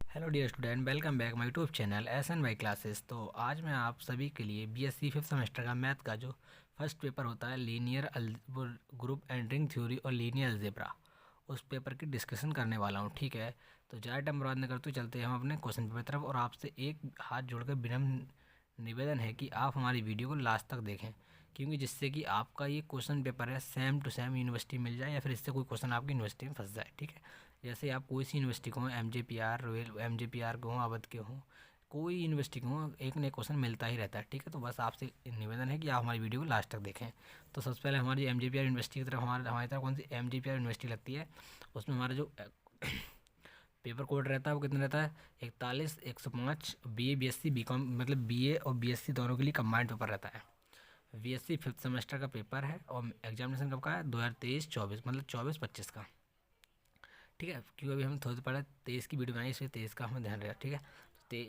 Hello dear student, welcome back my YouTube channel S N Y classes. तो आज मैं आप सभी के लिए बीएससी फिफ्थ सेमेस्टर का मैथ का जो फर्स्ट पेपर होता है linear group and ring theory और लीनियर अलजेब्रा, उस पेपर की डिस्कशन करने वाला हूँ। ठीक है, तो ज़्यादा टाइम बर्बाद न करते चलते हैं हम अपने क्वेश्चन पेपर तरफ। और आपसे एक हाथ जोड़कर विनम्र निवेदन है कि आप हमारी वीडियो को लास्ट तक देखें, क्योंकि जिससे कि आपका ये क्वेश्चन पेपर है सेम टू सेम यूनिवर्सिटी मिल जाए, या फिर इससे कोई क्वेश्चन आपकी यूनिवर्सिटी में फंस जाए। ठीक है, जैसे आप कोई सी यूनिवर्सिटी को हो, MJPR रॉयल MJPR को हो, अवध के हो, कोई यूनिवर्सिटी को हो, एक नया क्वेश्चन मिलता ही रहता है। ठीक है, तो बस आपसे निवेदन है कि आप हमारी वीडियो को लास्ट तक देखें। तो सबसे पहले हमारी MJPR यूनिवर्सिटी की तरफ हमारी तरफ कौन सी MJPR यूनिवर्सिटी लगती है, उसमें हमारा जो पेपर कोड रहता है वो कितना रहता है, 41-105। BA BSc BCom मतलब BA और BSc दोनों के लिए कंबाइंड पेपर रहता है। BSc फिफ्थ सेमेस्टर का पेपर है और एग्जामिनेशन कब का है, 2023-24 मतलब 24-25 का। ठीक है, क्योंकि अभी हम थोड़ी पहले 23 की वीडियो बनाई, इसलिए 23 का हमें ध्यान रहेगा। ठीक है,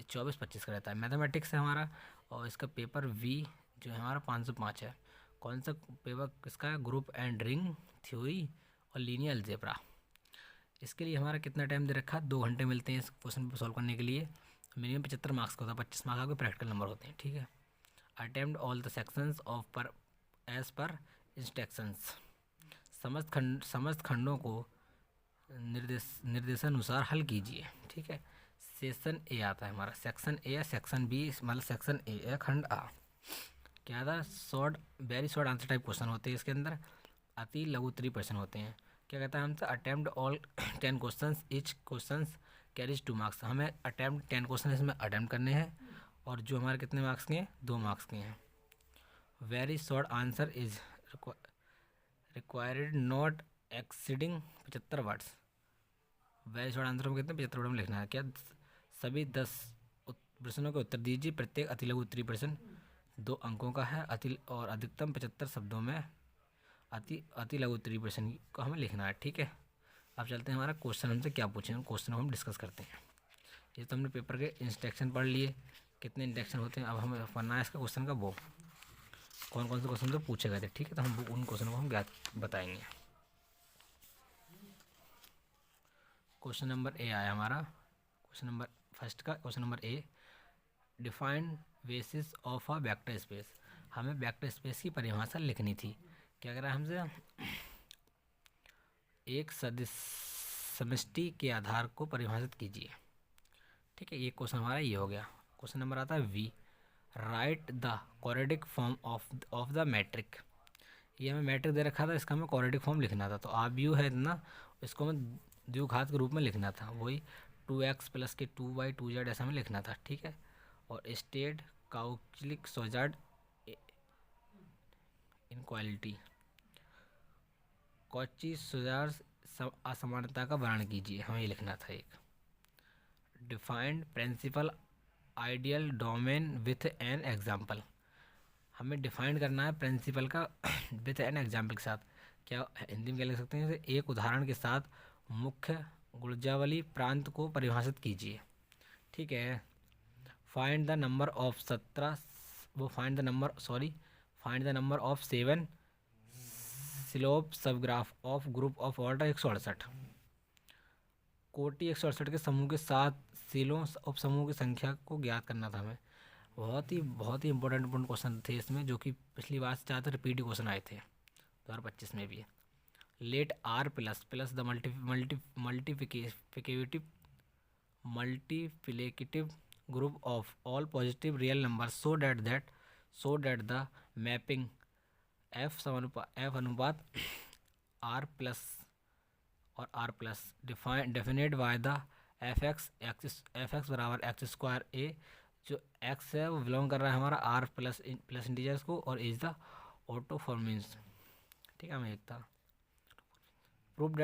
24-25 का रहता है। मैथमेटिक्स है हमारा, और इसका पेपर V जो है हमारा 505 है। कौन सा पेपर किसका है, ग्रुप एंड रिंग थ्योरी और लीनियर अलजेब्रा। इसके लिए हमारा कितना टाइम दे रखा है, 2 घंटे मिलते हैं इस क्वेश्चन को सॉल्व करने के लिए। मिनिमम 75 मार्क्स का होता है, 25 मार्क्स के प्रैक्टिकल नंबर होते हैं। ठीक है, attempt all the sections of पर एज पर इंस्ट्रक्शंस। समस्त खंडों को निर्देशानुसार हल कीजिए। ठीक है, सेक्शन ए आता है हमारा, सेक्शन ए या सेक्शन बी, मतलब सेक्शन ए या खंड आ। क्या था, short very short answer type question होते हैं इसके अंदर, अति लघु उत्तरीय प्रश्न होते हैं। क्या कहता है हमसे, attempt all 10 question, each question carries 2 marks. हमें अटेम्प्ट 10 क्वेश्चन इसमें अटेम्प्ट करने हैं, और जो हमारे कितने मार्क्स के हैं, 2 मार्क्स के हैं। Very short answer is required not exceeding 75 words. Very short answer में कितने, 75 वर्ड में लिखना है। क्या, सभी 10 प्रश्नों के उत्तर दीजिए, प्रत्येक अति लघु उत्तरीय प्रश्न 2 अंकों का है, अति और अधिकतम 75 शब्दों में अति लघु उत्तरीय प्रश्न को हमें लिखना है। ठीक है, अब चलते हैं हमारा क्वेश्चन हमसे क्या पूछे, हम क्वेश्चन को हम डिस्कस करते हैं। ये तो हमने पेपर के इंस्ट्रक्शन पढ़ लिए, कितने इंस्ट्रक्शन होते हैं। अब हमें पढ़ना है इसका क्वेश्चन का वो कौन कौन से क्वेश्चन तो पूछे गए थे। ठीक है, तो हम उन क्वेश्चन को हम ज्ञात बताएंगे। क्वेश्चन नंबर ए आया हमारा, क्वेश्चन नंबर फर्स्ट का question number A, defined basis of a vector space. हमें वेक्टर स्पेस की परिभाषा लिखनी थी। क्या कह रहा है हमसे, एक सदिश समष्टि के आधार को परिभाषित कीजिए। ठीक है, ये क्वेश्चन हमारा ये हो गया। क्वेश्चन नंबर आता है V, write the quadratic form of the matrix. ये हमें मैट्रिक दे रखा था, इसका हमें क्वाड्रेटिक फॉर्म लिखना था। तो आव्यूह है इतना, इसको हमें द्विघात के रूप में लिखना था। वही 2x प्लस के 2y 2z ऐसा हमें लिखना था। ठीक है, और state Cauchy Schwarz inequality, Cauchy Schwarz असमानता का वर्णन कीजिए, हमें ये लिखना था। एक defined principal ideal domain with an example. हमें डिफाइन करना है प्रिंसिपल का विथ एन एग्जाम्पल के साथ। क्या हिंदी में क्या लिख सकते हैं, जैसे एक उदाहरण के साथ मुख्य गुणजावली प्रांत को परिभाषित कीजिए। ठीक है, फाइंड द नंबर ऑफ 17, वो find the number of 7 slope subgraph of group of order 168। कोटि 168 के समूह के साथ सीलों उप समूह की संख्या को ज्ञात करना था हमें। बहुत ही इंपॉर्टेंट क्वेश्चन थे इसमें, जो कि पिछली बार से ज़्यादा रिपीट क्वेश्चन आए थे 2025 में भी। Let R plus plus the multiplicative group of all positive real number so that the mapping F अनुपात R प्लस और R plus definite by the F X बराबर एक्स स्क्वायर ए। जो x है वो बिलोंग कर रहा है हमारा R प्लस इंटीजर्स को, और इज द ऑटो फॉर्मिंस। ठीक है, मैं लिखता prove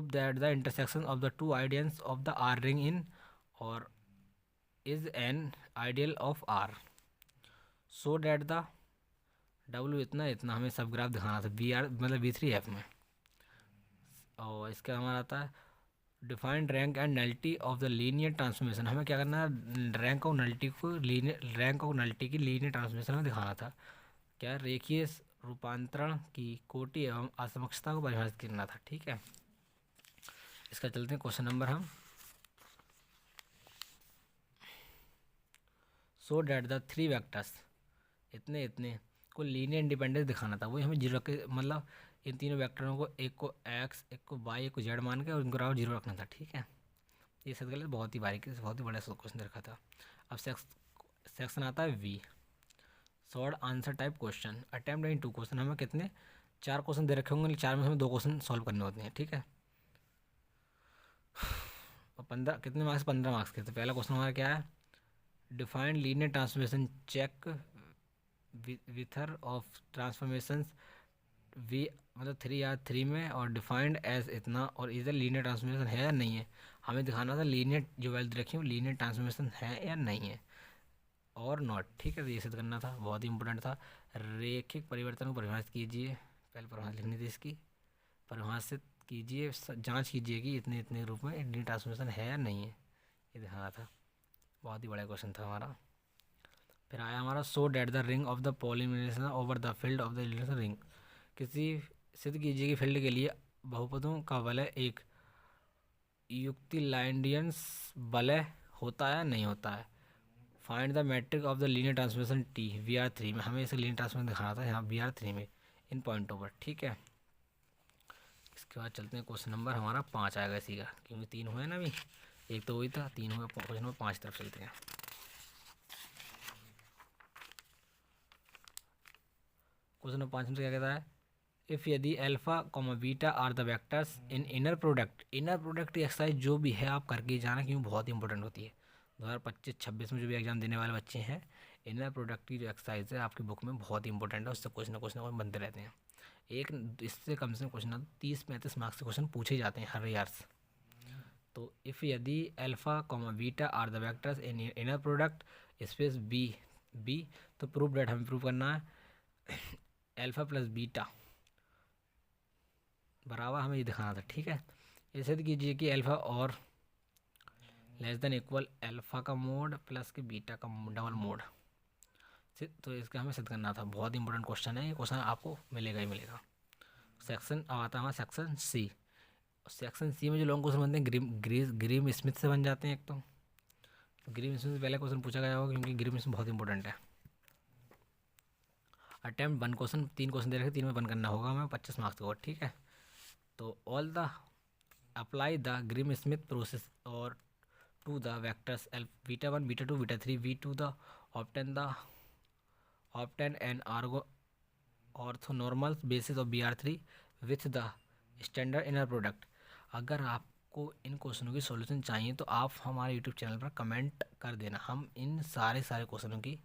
that the intersection of the two ideals of the R ring in R is an ideal of R, so that the W इतना इतना हमें सब ग्राफ दिखाना था VR मतलब V3F में। और इसका हमारा आता है defined rank and nullity of the linear transformation. हमें क्या करना है, रैंक और नल्टी की लीनियर ट्रांसफॉर्मेशन में दिखाना था। क्या, रेखीय रूपांतरण की कोटि एवं असमक्षता को परिभाषित करना था। ठीक है, इसका चलते हैं क्वेश्चन नंबर हम। सो डैट द थ्री वेक्टर्स, इतने इतने को लीनियर इंडिपेंडेंस दिखाना था। वही हमें जीरो के मतलब इन तीनों वेक्टरों को, एक को एक्स, एक को वाई, एक को जेड मान के और इनको बराबर जीरो रखना था। ठीक है, ये सब गलत, बहुत ही बारीकी से बहुत ही बड़ा क्वेश्चन रखा था। अब सेक्शन आता है V, short answer type question, attempt in two question. हमें कितने, 4 क्वेश्चन दे रखे होंगे, 4 में हमें 2 क्वेश्चन सॉल्व करने होते हैं। ठीक है, और 15 कितने मार्क्स, 15 मार्क्स के। तो पहला क्वेश्चन हमारा क्या है, defined linear transformation check whether of transformation V, मतलब 3R3 में, और डिफाइंड एज इतना, और इधर लीनियर ट्रांसफॉर्मेशन है या नहीं है। हमें दिखाना था लीनियर जो वैल्यू रखी है लीनियर ट्रांसफॉर्मेशन है या नहीं है, और नॉट। ठीक है, तो ये सिद्ध करना था, बहुत ही इंपॉर्टेंट था। रैखिक परिवर्तन को परिभाषित कीजिए, पहले परिभाषा लिखनी थी इसकी, परिभाषित कीजिए, जांच कीजिए कि इतने इतने रूप में लीनियर ट्रांसफॉर्मेशन है या नहीं है, ये दिखाना था। बहुत ही बड़ा क्वेश्चन था हमारा। फिर आया हमारा so that the ring of the polymerization over the field of the ring, किसी सिद्ध कीजिए कि फील्ड के लिए बहुपदों का वलय एक यूक्लिडियन वलय होता है नहीं होता है। Find the matrix of the linear transformation T VR3 में, हमें इसे लीनियर ट्रांसफॉर्मेशन दिखाना था यहाँ VR3 में इन पॉइंटों पर। ठीक है, इसके बाद चलते हैं क्वेश्चन नंबर हमारा 5 आएगा इसी का, क्योंकि 3 हुए ना अभी, एक तो वही था, 3 हुए, क्वेश्चन नंबर 5 तरफ चलते हैं। क्वेश्चन नंबर 5 में क्या कहता है, इफ़ यदि alpha comma beta are the vectors in inner product, inner product exercise जो भी है आप करके जाना, क्योंकि बहुत ही इंपॉर्टेंट होती है। 2025-26 में जो भी एग्जाम देने वाले बच्चे हैं, इनर प्रोडक्ट की जो एक्सरसाइज है आपकी बुक में बहुत ही इंपॉर्टेंट है, उससे कुछ ना कुछ बनते रहते हैं। एक इससे कम से कम क्वेश्चन 30-35 मार्क्स के क्वेश्चन पूछे जाते हैं हर ईयर से। तो इफ़ यदि alpha comma beta are the vectors in inner product space B, तो प्रूफ डेट हमें प्रूव करना है अल्फा प्लस बीटा बराबर, हमें ये दिखाना था। ठीक है, ये सिद्ध कीजिए कि अल्फा और लेस देन इक्वल अल्फा का मोड प्लस के बीटा का डबल मोड, तो इसका हमें सिद्ध करना था। बहुत इंपॉर्टेंट क्वेश्चन है ये, क्वेश्चन आपको मिलेगा ही मिलेगा। सेक्शन अब आता है हमारा सेक्शन सी। सेक्शन सी में जो लॉन्ग क्वेश्चन बनते हैं ग्रीम स्मिथ से बन जाते हैं। एक तो ग्रीम स्मिथ से पहले क्वेश्चन पूछा गया होगा, क्योंकि ग्रीम स्मिथ बहुत इंपॉर्टेंट है। अटेम्प्ट 1 क्वेश्चन, 3 क्वेश्चन दे रखे, 3 में 1 करना होगा हमें, 25 मार्क्स का। ठीक है, तो all the apply the Gram Schmidt process और to the vectors β1 β2 β3 V2 the obtain an ortho orthonormal basis ऑफ BR3 with the standard inner product. अगर आपको इन क्वेश्चनों की सॉल्यूशन चाहिए तो आप हमारे यूट्यूब चैनल पर कमेंट कर देना, हम इन सारे क्वेश्चनों की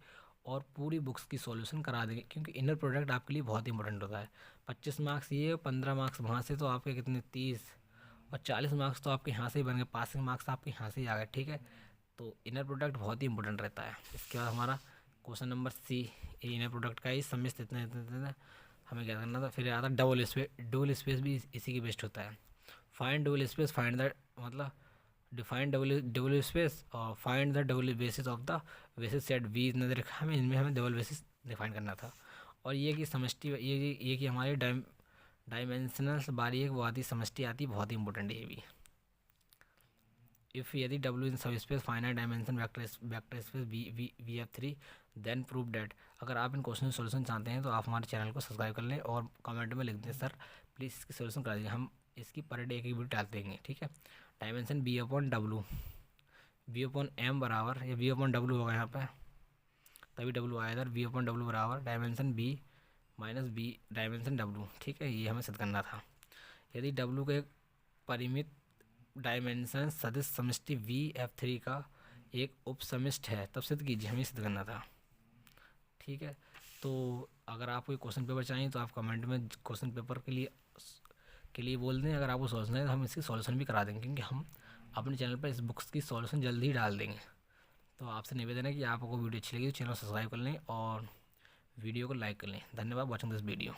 और पूरी बुक्स की सॉल्यूशन करा देंगे, क्योंकि इनर प्रोडक्ट आपके लिए बहुत इंपॉर्टेंट होता है। 25 मार्क्स ये, 15 मार्क्स वहाँ से, तो आपके कितने 30 और 40 मार्क्स तो आपके यहाँ से ही बन गए, पासिंग मार्क्स आपके यहाँ से ही आ गए। ठीक है, तो इनर प्रोडक्ट बहुत ही इंपॉर्टेंट रहता है। इसके बाद हमारा question number C, inner product का ही सम्मिश्र इतने इतने हमें क्या करना था। फिर आता डबल स्पेस भी इसी की बेस्ट होता है। Find double space, find the मतलब डिफाइंड डबल स्पेस और find the double basis of the basis set V इतना दे रखा है, इनमें हमें डबल बेसिस डिफाइन करना था। और ये कि समष्टि, ये कि हमारी डायमेंशनल बारी एक बहुत ही समष्टि आती है, बहुत ही इंपॉर्टेंट है ये भी। इफ़ यदि W in subspace finite dimension vector space VF3 then prove that. अगर आप इन क्वेश्चन सॉल्यूशन चाहते हैं तो आप हमारे चैनल को सब्सक्राइब कर लें और कमेंट में लिख दें सर प्लीज़ इसकी सॉल्यूशन करा दीजिए, हम इसकी पर डे एक वीडियो डाल देंगे। ठीक है, डायमेंशन V/M बराबर, ये V/W होगा यहाँ पे, तभी W आया इधर, V/W बराबर dimension B minus B dimension W। ठीक है, ये हमें सिद्ध करना था। यदि W का एक परिमित डायमेंशन सदिश समष्टि VF3 का एक उपसमिष्ट है तब सिद्ध कीजिए, हमें सिद्ध करना था। ठीक है, तो अगर आपको क्वेश्चन पेपर चाहिए तो आप कमेंट में क्वेश्चन पेपर के लिए बोल दें। अगर आपको सॉल्यूशन है तो हम इसकी सॉल्यूशन भी करा देंगे, क्योंकि हम अपने चैनल पर इस बुक्स की सॉल्यूशन जल्दी ही डाल देंगे। तो आपसे निवेदन है कि आपको वीडियो अच्छी लगी तो चैनल सब्सक्राइब कर लें और वीडियो को लाइक कर लें। धन्यवाद वॉचिंग दिस वीडियो।